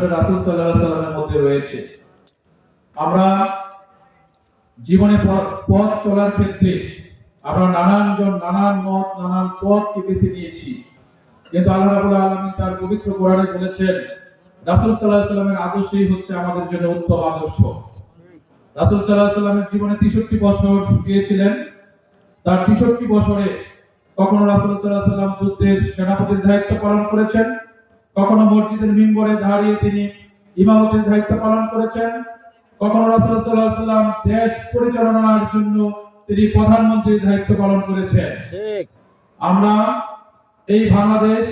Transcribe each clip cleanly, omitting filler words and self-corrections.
আসলে রাসূল সাল্লাল্লাহু আলাইহি ওয়াসাল্লামের মধ্যে রয়েছে। আমরা জীবনে পথ চলার ক্ষেত্রে আমরা নানান মত নানান পথকে বেছে নিয়েছি, কিন্তু আল্লাহ রাব্বুল আলামিন তার পবিত্র কোরআনে বলেছেন রাসূল সাল্লাল্লাহু আলাইহি ওয়াসাল্লামের আদর্শই হচ্ছে আমাদের জন্য উত্তম আদর্শ। রাসূল সাল্লাল্লাহু আলাইহি ওয়াসাল্লামের জীবনে 63 বছর গিয়েছিলেন। তার 63 বছরে কখনো রাসূল সাল্লাল্লাহু আলাইহি ওয়াসাল্লাম যুদ্ধের সেনাপতির দায়িত্ব পালন করেছেন, কখনো মসজিদের মিম্বরে দাঁড়িয়ে তিনি ইমামতির দায়িত্ব পালন করেছেন, কখনো রাসূল সাল্লাল্লাহু আলাইহি ওয়াসাল্লাম দেশ পরিচালনার জন্য তিনি প্রধানমন্ত্রীর দায়িত্ব পালন করেছেন। ঠিক আমরা এই বাংলাদেশ,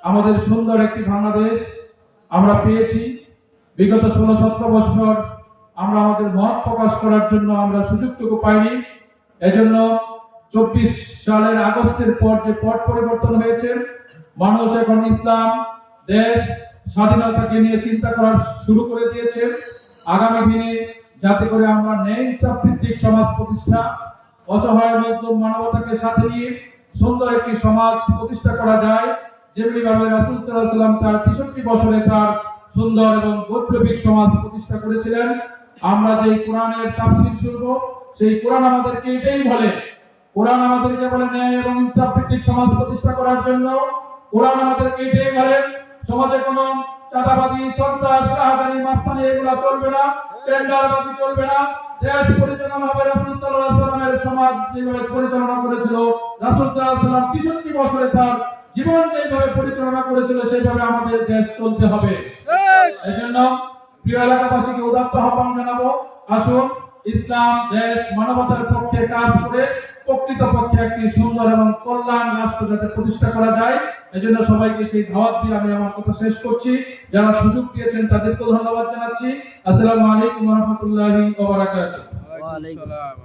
আমাদের সুন্দর একটি বাংলাদেশ আমরা পেয়েছি। বিগত 16-17 বছর আমরা আমাদের মত প্রকাশ করার জন্য আমরা সুযোগটুকু পাইনি। এজন্য 24 সালের আগস্টের পর যে পট পরিবর্তন হয়েছে, মানুষ এখন ইসলাম, দেশ, স্বাধীনতাকে নিয়ে চিন্তা করা শুরু করে দিয়েছে। আগামী দিনে যাতে করে আমরা ন্যায় ইনসাফ ভিত্তিক সমাজ প্রতিষ্ঠা, অসহায় মজলুম মানবতাকে সাথে নিয়ে সুন্দর একটি সমাজ প্রতিষ্ঠা করা যায়, যেমনি ভাবে রাসূল সাল্লাল্লাহু আলাইহি ওয়াসাল্লাম তার 63 বছরে তার সুন্দর এবং বৈপ্লবিক সমাজ প্রতিষ্ঠা করেছিলেন। আমরা যে কোরআনের তাফসীর শুনব, সেই কোরআন আমাদেরকে এটাই বলে। কোরআন আমাদেরকে বলে ন্যায় এবং ইনসাফ ভিত্তিক সমাজ প্রতিষ্ঠা করার জন্য। কোরআন আমাদেরকে এটাই বলে সমাজে কোনো চাঁদাবাজি, সন্ত্রাস, রাহাজানি, মাস্তানি এগুলো চলবে না, টেন্ডারবাজি চলবে না। দেশ পরিচালনা হবে রাসূল সাল্লাল্লাহু আলাইহি ওয়াসাল্লামের সমাজ যেভাবে পরিচালনা করেছিল, রাসূল সাল্লাল্লাহু আলাইহি ওয়াসাল্লাম 63 বছরে তার জীবন যেভাবে পরিচালনা করেছিল সেইভাবে আমাদের দেশ চলতে হবে। এজন্য প্রিয় এলাকাবাসীকে উদাত্ত আহ্বান জানাবো, আসুন ইসলাম, দেশ, মানবতার পক্ষে কাজ করে প্রকৃতপক্ষে একটি সুন্দর এবং কল্যাণ রাষ্ট্র যাতে প্রতিষ্ঠা করা যায়, এজন্য সবাইকে সেই দাওয়াত দিয়ে আমি আমার কথা শেষ করছি। যারা সুযোগ দিয়েছেন তাদেরকে ধন্যবাদ জানাচ্ছি। আসসালামু আলাইকুম ওয়া রাহমাতুল্লাহি ওয়া বারাকাতুহু। ওয়া আলাইকুম আসসালাম।